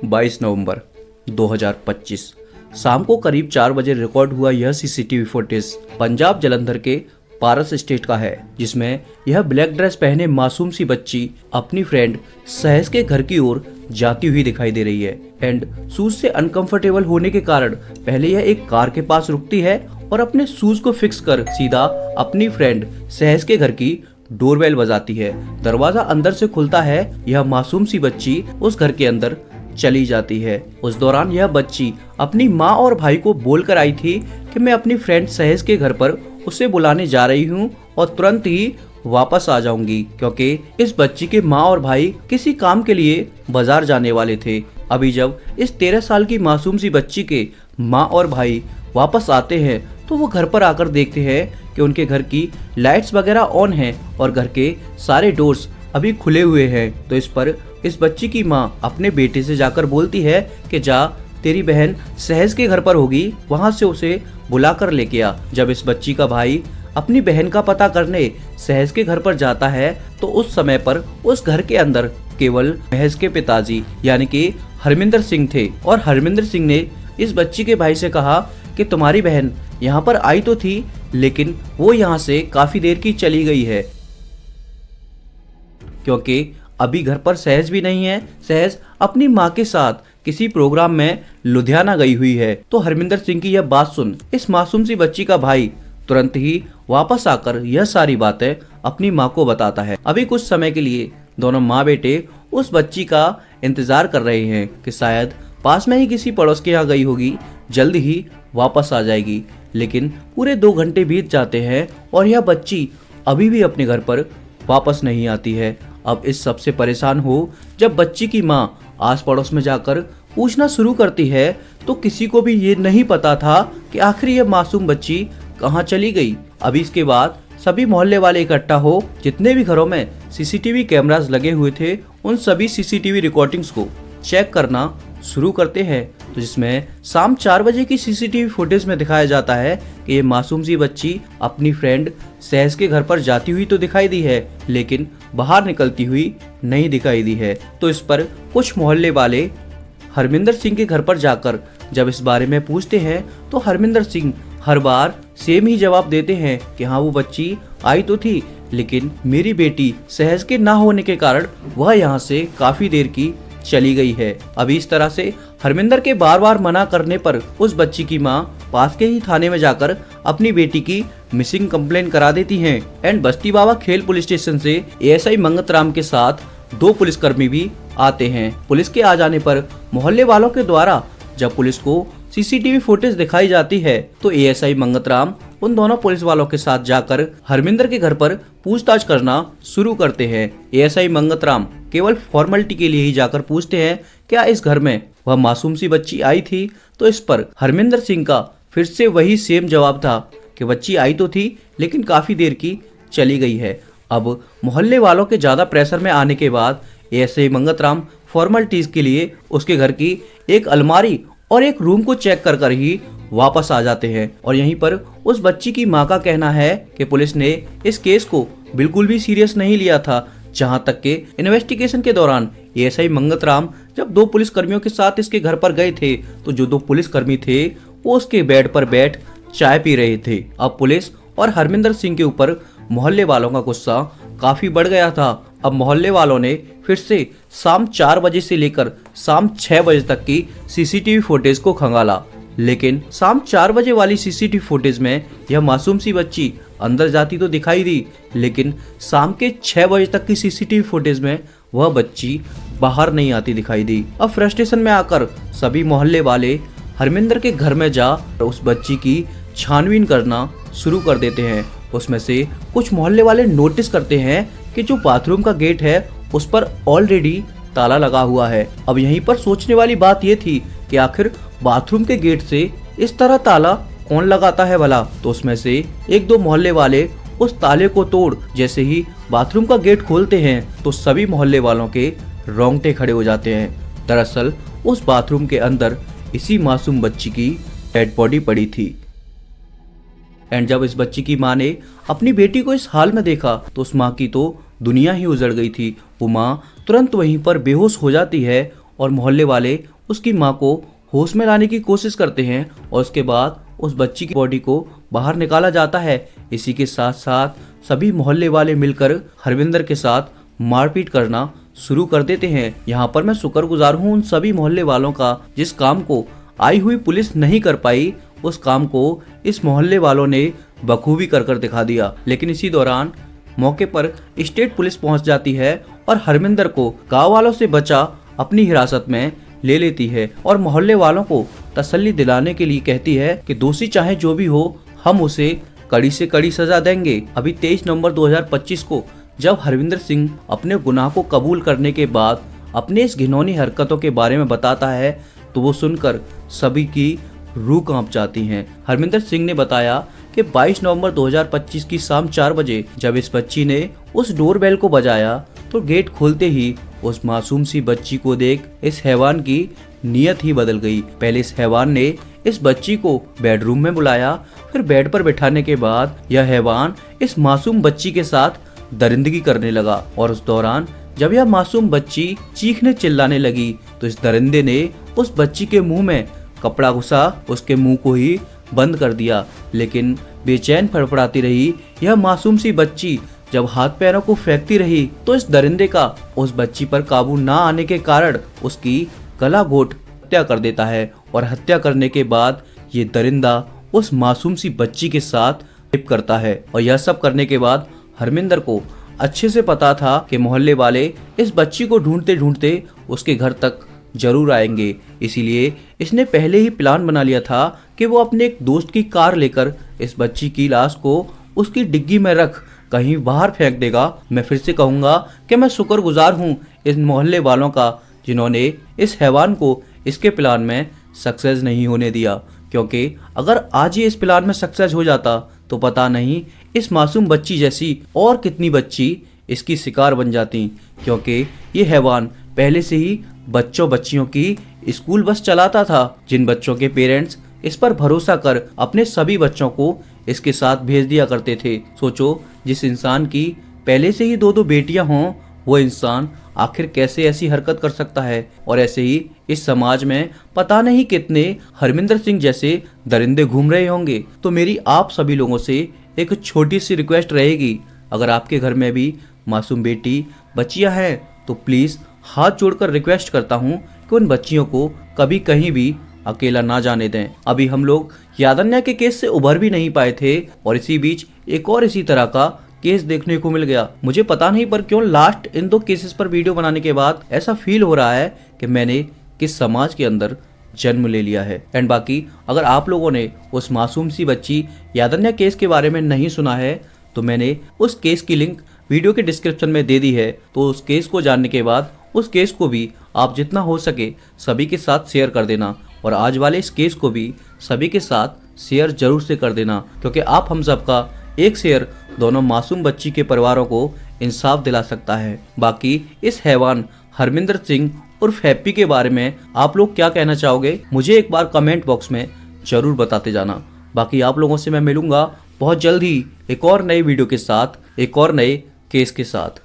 22 नवंबर 2025 शाम को करीब 4 बजे रिकॉर्ड हुआ यह सीसीटीवी फुटेज पंजाब जलंधर के पारस स्टेट का है, जिसमें यह ब्लैक ड्रेस पहने मासूम सी बच्ची अपनी फ्रेंड सहज के घर की ओर जाती हुई दिखाई दे रही है। एंड शूज से अनकंफर्टेबल होने के कारण पहले यह एक कार के पास रुकती है और अपने शूज को फिक्स कर सीधा अपनी फ्रेंड सहज के घर की डोरबेल बजाती है। दरवाजा अंदर से खुलता है, यह मासूम सी बच्ची उस घर के अंदर चली जाती है। उस दौरान यह बच्ची अपनी माँ और भाई को बोलकर आई थी कि मैं अपनी फ्रेंड सहज के घर पर उसे बुलाने जा रही हूँ और तुरंत ही वापस आ जाऊंगी, क्योंकि इस बच्ची के माँ और भाई किसी काम के लिए बाजार जाने वाले थे। अभी जब इस 13 साल की मासूम सी बच्ची के माँ और भाई वापस आते हैं तो वो घर पर आकर देखते हैं कि उनके घर की लाइट्स वगैरह ऑन हैं और घर के सारे डोर्स अभी खुले हुए हैं। तो इस पर इस बच्ची की माँ अपने बेटे से जाकर बोलती है कि जा, तेरी बहन सहज के घर पर होगी, वहां से उसे बुला कर लेके आ। जब इस बच्ची का भाई अपनी बहन का पता करने सहज के घर पर जाता है तो उस समय पर उस घर के अंदर केवल महज के पिताजी यानी कि हरमिंदर सिंह थे और हरमिंदर सिंह ने इस बच्ची के भाई से कहा कि तुम्हारी बहन यहाँ पर आई तो थी, लेकिन वो यहाँ से काफी देर की चली गई है, क्योंकि अभी घर पर सहज भी नहीं है। सहज अपनी माँ के साथ किसी प्रोग्राम में लुधियाना गई हुई है। तो हरमिंदर सिंह की यह बात सुन इस मासूम सी बच्ची का भाई तुरंत ही वापस आकर यह सारी बातें अपनी माँ को बताता है। अभी कुछ समय के लिए दोनों माँ बेटे उस बच्ची का इंतजार कर रहे हैं कि शायद पास में ही किसी पड़ोस के यहाँ गई होगी, जल्द ही वापस आ जाएगी। लेकिन पूरे 2 घंटे बीत जाते हैं और यह बच्ची अभी भी अपने घर पर वापस नहीं आती है। अब इस सब से परेशान हो जब बच्ची की माँ आस पड़ोस में जाकर पूछना शुरू करती है तो किसी को भी ये नहीं पता था कि आखिर यह मासूम बच्ची कहाँ चली गई। अभी इसके बाद सभी मोहल्ले वाले इकट्ठा हो, जितने भी घरों में सीसीटीवी कैमरास लगे हुए थे उन सभी सीसीटीवी रिकॉर्डिंग्स को चेक करना शुरू करते हैं। तो जिसमें शाम 4 बजे की सीसीटीवी फुटेज में दिखाया जाता है कि ये मासूम सी बच्ची अपनी फ्रेंड सहज के घर पर जाती हुई तो दिखाई दी है, लेकिन बाहर निकलती हुई नहीं दिखाई दी है। तो इस पर कुछ मोहल्ले वाले हरमिंदर सिंह के घर पर जाकर जब इस बारे में पूछते हैं तो हरमिंदर सिंह हर बार सेम ही जवाब देते हैं कि हाँ, वो बच्ची आई तो थी, लेकिन मेरी बेटी सहज के ना होने के कारण वह यहाँ से काफी देर की चली गई है। अभी इस तरह से हरमिंदर के बार बार मना करने पर उस बच्ची की माँ पास के ही थाने में जाकर अपनी बेटी की मिसिंग कंप्लेन करा देती हैं। एंड बस्ती बाबा खेल पुलिस स्टेशन से एएसआई मंगतराम के साथ 2 पुलिसकर्मी भी आते हैं। पुलिस के आ जाने पर मोहल्ले वालों के द्वारा जब पुलिस को सीसीटीवी फुटेज दिखाई जाती है तो एएसआई मंगतराम उन दोनों पुलिस वालों के साथ जाकर हरमिंदर के घर पर पूछताछ करना शुरू करते हैं। एएसआई मंगतराम केवल फॉर्मेलिटी के लिए ही जाकर पूछते हैं क्या इस घर में वह मासूम सी बच्ची आई थी। तो इस पर हरमिंदर सिंह का फिर से वही सेम जवाब था कि बच्ची आई तो थी, लेकिन काफी देर की चली गई है। अब मोहल्ले वालों के ज्यादा प्रेशर में आने के बाद एएसआई मंगतराम फॉर्मेलिटीज के लिए उसके घर की एक अलमारी और एक रूम को चेक कर ही वापस आ जाते हैं। और यहीं पर उस बच्ची की मां का कहना है कि पुलिस ने इस केस को बिल्कुल भी सीरियस नहीं लिया था। जहां तक के इन्वेस्टिगेशन के दौरान एएसआई मंगतराम जब 2 पुलिस कर्मियों के साथ इसके घर पर गए थे तो जो 2 पुलिस कर्मी थे वो उसके बेड पर बैठ चाय पी रहे थे। अब पुलिस और हरमिंदर सिंह के ऊपर मोहल्ले वालों का गुस्सा काफी बढ़ गया था। अब मोहल्ले वालों ने फिर से शाम 4 बजे से लेकर शाम 6 बजे तक की सीसीटीवी फुटेज को खंगाला, लेकिन शाम 4 बजे वाली सीसीटीवी फुटेज में यह मासूम सी बच्ची अंदर जाती तो दिखाई दी, लेकिन शाम के 6 बजे तक की सीसीटीवी फुटेज में वह बच्ची बाहर नहीं आती दिखाई दी। अब फ्रस्ट्रेशन में आकर सभी मोहल्ले वाले हरमिंदर के घर में जा उस बच्ची की छानबीन करना शुरू कर देते हैं। उसमें से कुछ मोहल्ले वाले नोटिस करते हैं कि जो बाथरूम का गेट है उस पर ऑलरेडी ताला लगा हुआ है। अब यहीं पर सोचने वाली बात यह थी कि आखिर बाथरूम के गेट से इस तरह ताला कौन लगाता है भला। तो उसमें से 1-2 मोहल्ले वाले उस ताले को तोड़ जैसे ही बाथरूम का गेट खोलते हैं तो सभी मोहल्ले वालों के रोंगटे खड़े हो जाते हैं। दरअसल उस बाथरूम के अंदर इसी मासूम बच्ची की डेड बॉडी पड़ी थी। एंड जब इस बच्ची की माँ ने अपनी बेटी को इस हाल में देखा तो उस माँ की तो दुनिया ही उजड़ गई थी। वो माँ तुरंत वहीं पर बेहोश हो जाती है और मोहल्ले वाले उसकी मां को होश में लाने की कोशिश करते हैं और उसके बाद उस बच्ची की बॉडी को बाहर निकाला जाता है। इसी के साथ साथ सभी मोहल्ले वाले मिलकर हरविंदर के साथ मारपीट करना शुरू कर देते हैं। यहाँ पर मैं शुक्रगुजार हूँ उन सभी मोहल्ले वालों का, जिस काम को आई हुई पुलिस नहीं कर पाई उस काम को इस मोहल्ले वालों ने बखूबी कर दिखा दिया। लेकिन इसी दौरान मौके पर स्टेट पुलिस पहुंच जाती है और हरमिंदर को गांव वालों से बचा अपनी हिरासत में ले लेती है और मोहल्ले वालों को तसल्ली दिलाने के लिए कहती है कि दोषी चाहे जो भी हो, हम उसे कड़ी से कड़ी सजा देंगे। अभी 23 नवंबर 2025 को जब हरविंदर सिंह अपने गुनाह को कबूल करने के बाद अपने इस घिनौनी हरकतों के बारे में बताता है तो वो सुनकर सभी की रूह कांप जाती है। हरविंदर सिंह ने बताया कि 22 नवंबर 2025 की शाम 4 बजे जब इस बच्ची ने उस डोरबेल को बजाया तो गेट खोलते ही उस मासूम सी बच्ची को देख इस हैवान की नीयत ही बदल गई। पहले इस हैवान ने इस बच्ची को बेडरूम में बुलाया, फिर बेड पर बिठाने के बाद यह हैवान इस मासूम बच्ची के साथ दरिंदगी करने लगा और उस दौरान जब यह मासूम बच्ची चीखने चिल्लाने लगी तो इस दरिंदे ने उस बच्ची के मुंह में कपड़ा घुसा उसके मुंह को ही बंद कर दिया। लेकिन बेचैन फड़फड़ाती रही यह मासूम सी बच्ची जब हाथ पैरों को फेंकती रही तो इस दरिंदे का उस बच्ची पर काबू ना आने के कारण उसकी गला घोट हत्या कर देता है और हत्या करने के बाद ये दरिंदा उस मासूम सी बच्ची के साथ रेप करता है। और यह सब करने के बाद हरमिंदर को अच्छे से पता था कि मोहल्ले वाले इस बच्ची को ढूंढते ढूंढते उसके घर तक जरूर आएंगे, इसीलिए इसने पहले ही प्लान बना लिया था कि वो अपने एक दोस्त की कार लेकर इस बच्ची की लाश को उसकी डिग्गी में रख कहीं बाहर फेंक देगा। मैं फिर से कहूंगा कि मैं शुक्रगुजार हूँ इस मोहल्ले वालों का जिन्होंने इस हैवान को इसके प्लान में सक्सेस नहीं होने दिया, क्योंकि अगर आज ही इस प्लान में सक्सेस हो जाता तो पता नहीं इस मासूम बच्ची जैसी और कितनी बच्ची इसकी शिकार बन जाती, क्योंकि ये हैवान पहले से ही बच्चों बच्चियों की स्कूल बस चलाता था, जिन बच्चों के पेरेंट्स इस पर भरोसा कर अपने सभी बच्चों को इसके साथ भेज दिया करते थे। सोचो, जिस इंसान की पहले से ही 2-2 बेटियां हों वो इंसान आखिर कैसे ऐसी हरकत कर सकता है। और ऐसे ही इस समाज में पता नहीं कितने हरमिंदर सिंह जैसे दरिंदे घूम रहे होंगे। तो मेरी आप सभी लोगों से एक छोटी सी रिक्वेस्ट रहेगी, अगर आपके घर में भी मासूम बेटी बच्चियां हैं तो प्लीज हाथ जोड़कर रिक्वेस्ट करता हूं कि उन बच्चियों को कभी कहीं भी अकेला ना जाने दें। अभी हम लोग यादन्या के केस से उभर भी नहीं पाए थे और इसी बीच एक और इसी तरह का केस देखने को मिल गया। मुझे पता नहीं पर क्यों लास्ट इन 2 केसेस पर वीडियो बनाने के बाद ऐसा फील हो रहा है कि मैंने किस समाज के अंदर जन्म ले लिया है। एंड बाकी अगर आप लोगों ने उस मासूम सी बच्ची यादन्या केस के बारे में नहीं सुना है तो मैंने उस केस की लिंक वीडियो के डिस्क्रिप्शन में दे दी है, तो उस केस को जानने के बाद उस केस को भी आप जितना हो सके सभी के साथ शेयर कर देना और आज वाले इस केस को भी सभी के साथ शेयर जरूर से कर देना, क्योंकि आप हम सबका एक शेयर दोनों मासूम बच्ची के परिवारों को इंसाफ दिला सकता है। बाकी इस हैवान हरमिंदर सिंह उर्फ हैप्पी के बारे में आप लोग क्या कहना चाहोगे, मुझे एक बार कमेंट बॉक्स में जरूर बताते जाना। बाकी आप लोगों से मैं मिलूंगा बहुत जल्द ही एक और नए वीडियो के साथ, एक और नए केस के साथ।